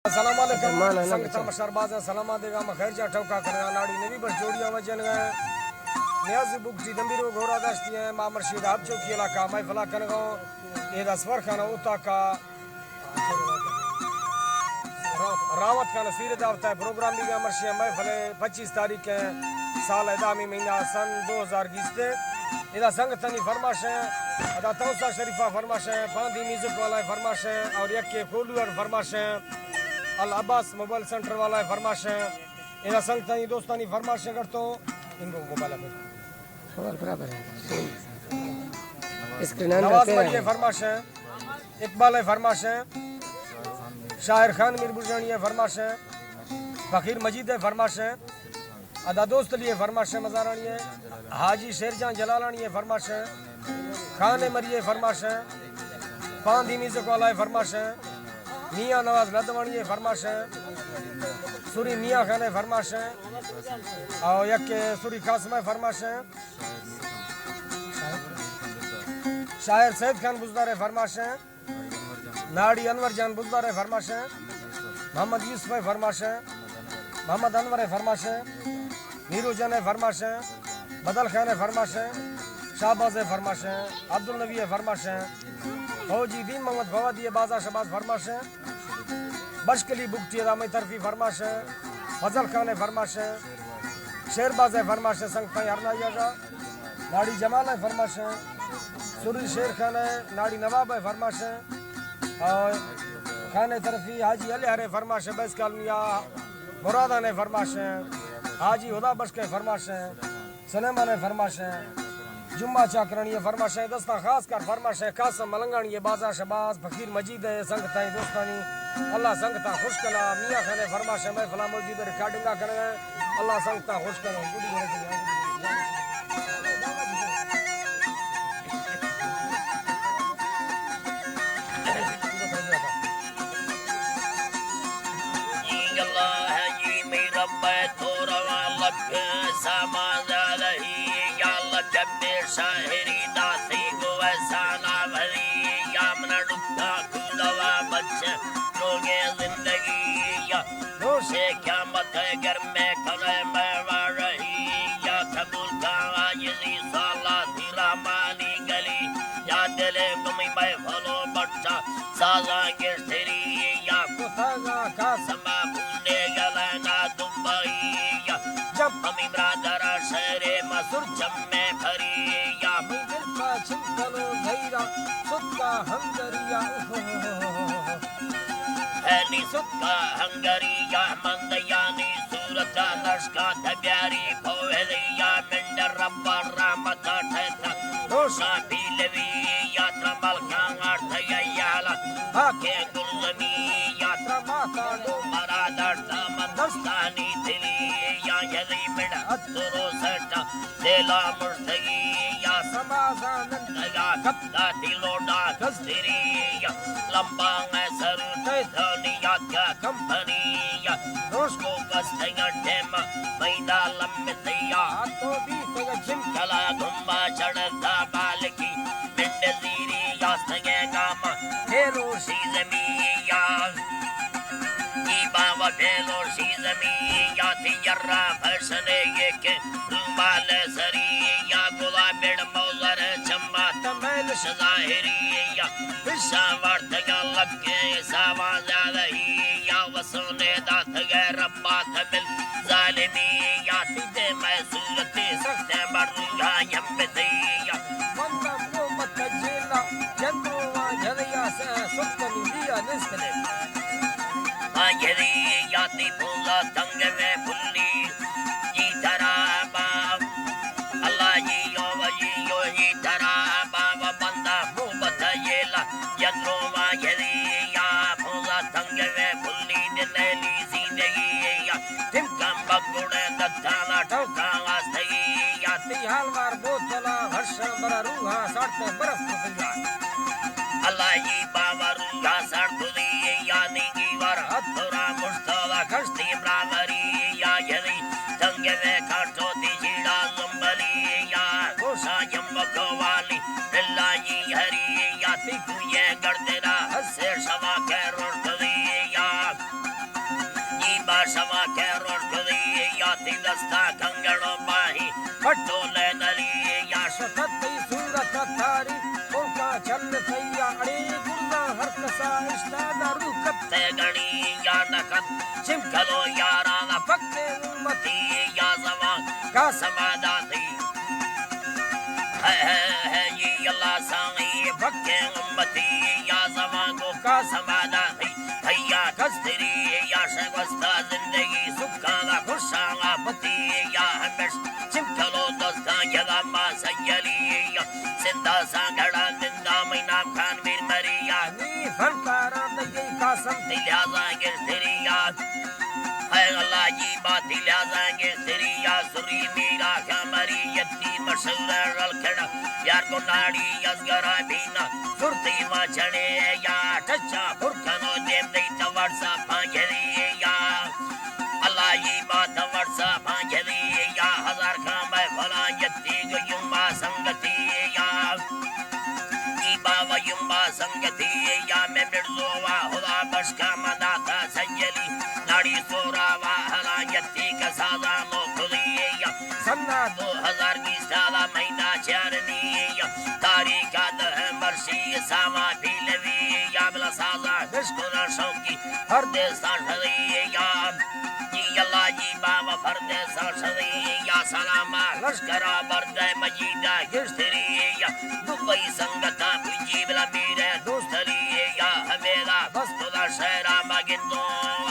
السلام علیکم سنگتر مشرباز سلام دیگا خیر جا ٹھوکا کرنا ناڑی نبی بس جوڑیاں وجن گئے نیاز بکتی دمبیرو گھوڑا داشتی ہیں ماں مرشید آپ چوکی علاقہ محفلہ کنگاں یہ سور خانہ اوتا کا راوت کا نصیر دعوت ہے پروگرام بھی گیا مرشید محفل 25 تاریخ ہے سال ادامی مہینہ سن 2020 یہ سنگتنی فرماش ہے ادا توسا شریفہ فرماش ہے پاندی میوزک والا فرماش ہے اور یک کے کولور فرماش ہے العباس موبائل سنٹر والا فرماش ہے یہ سنگتنی دوستانی فرماش کرتا ہوں ان کو موبائل برابر ہے نواز مری فرماش ہے اقبال فرماش ہے شاعر خان میر برجانی فرماش ہے فقیر مجید فرماش ہے ادا دوست لیے فرماش ہے مزارانی ہے حاجی شیرجان جلالانی فرماش ہے خان مری فرماش ہے پاندی میوزک والا فرماش ہے میاں نواز ندوانی فرماش ہے سوری میاں خان فرماش ہے اور یک سوری قاسم فرماش ہے شاعر سید خان بزدار فرماش ہے ناڑی انور جان بزدار فرماش ہے محمد یوسف فرماش ہے محمد انور فرماش ہے نیرو جان فرماش ہے بدل خان فرماش ہے شہباز فرماش ہے عبدالنبی فرماش ہے فوجی دین محمد فوادی بازا شباز فرماش ہے بشکلی بکتی رامی طرفی فرماش ہے فضل خان فرماش ہے شیرباز فرماش ہے سنگتائی ہرنائی آجا ناڑی جمال فرماش ہے سوری شیر خان ہے ناڑی نواب فرماش ہے اور خان طرفی حاجی علی ہرے فرماش ہے بیس کالمیا مرادان فرماش ہے حاجی خدا بشک فرماش ہے سلیمان فرماش ہے جمعہ چاکرانی فرماش ہے دستہ خاص کر فرماش ہے قاسم ملنگانی بازا شباز فقیر مجید ہے سنگتائی دوستانی اللہ سنگتا خوش کنا میاں خانے فرماش ہے محفلہ موجود ریکارڈنگا کرنے اللہ سنگتا خوش کنا شاہری داسی کو ایسا نہ بھری یا من ڈبتا کھلوا بچے لوگے زندگی یا سے کیا مت ہے گھر میں کھلے میں وار رہی یا قبول کا آجزی سالہ تھی رامانی گلی یا دلے گمی بے پھلو بچہ سازا گرسری یا کتھاگا کا سما بھولے گلے نہ دبئی یا جب ہمیں برادر شہرے مصر جم میں بھری یا میں دل کا چھنکلو دھیرا سکا ہنگریا ہینی سکا ہنگریا مندیانی صورت نشکا دھبیاری پوہلیا منڈر ربا رامتا ٹھیتا روشا بیلوی یاترا ملکان آرتھیا یالا آکے گلزمی یاترا ماتا دو برادر دستانی دلی یا یلی مڈ اترو سٹا دیلا مرتگی یا سمازانن یا کپتا دیلوڈا کستری یا لمبا سر تیدھانی یا کیا کمپنی یا روش کو کستنگا ٹیما میدہ لمبتی یا تو بیتگا چمکلا گھمبا چڑھتا بالکی منڈ زیری یا سنگے گاما ہیرو سی زمین یا باوا بھیلو سی زمین یا تیرہ بھرسنے یہ کہ رومال سری یا گلابیڑ موزر چمبا تمیل شظاہری یا بشا وارتگا لگے ساوان زیادہی یا وسونے دات گئے ربا تمل ظالمی یا تیدے میں صورتی سکتے مرنگا یمبتی یا وندم کو مت جیلا جندو وان جھلیا سے سکتنی لیا نسکنے آجری یاتی پھولا تنگ میں بھلی جی ترا باب اللہ جی ترا باب بندہ محبت یلا یدرو آجری یا پھولا تنگ میں بھلی دنیلی زندگی یا تمکم بگوڑے دتانا ٹھوکا واسطگی یا تیحال وار بوتلا ہرشا برا روحا ساڑتے برف کفیا اللہ جی بابا روحا ساڑتے یا نیگی وار ہتھورا مشتوہ کشتی برامری یا یدی جنگ میں کھاٹو تی جیڑا زمبلی یا گوشا جمبکو والی اللہ جی ہری یا تی کوئے گردنا حسے شوا کے روڑ دی یا شما کے روش گلی یا تی دستا کنگڑو باہی پٹو لے دلی یا شفتی صورت تاری ان کا چل سیا اڑی گرنا ہر کسا اشتادا روکت تے گڑی یا نکت چمکلو یارانا پکے امتی یا زمان کا سمادا تھی ہے یہ اللہ سائی بکے امتی یا زمان کو کا سمادا تھی بھیا کستری یا شگوستا زندگی سکھانا خوشانا پتی یا ہمیش چمکلو دوستا جگہ ما سیلی یا سندہ سانگڑا دندہ مینام خان بیر مریا نی فنکارا دگی قاسم لہذا گرستری یا اے اللہ جی باتی لہذا گرستری یا سری میرا کمری یتی مشہور رلکھڑا یار کو ناڑی یزگرہ بینا سرتی ما چھڑے یا ٹچا پرکنو دیم دی تورسا پانجھلی یا اللہ جی بات ورسا پانجھلی یا ہزار کھامے بھلا یتی گیمبا سنگتی یا ایبا و یمبا سنگتی یا میں مرزو و خدا بشکا مداتا سجلی ناڑی سورا و حلا یتی کا سازانو خودی یا سننا 2000 کی سالہ مہینہ چارنی یا تاریخہ دہ مرشی ساما پیلوی یا بلا سازا دشکنا شوکی پردیستان شدی یا جی اللہ جی بابا پردیستان شدی یا سلاما لشکرہ بردہ مجیدہ گشتری یا دبئی سنگتا پجی بلا میرے دوستری یا حمیدہ بستو دا شہرہ مگندوں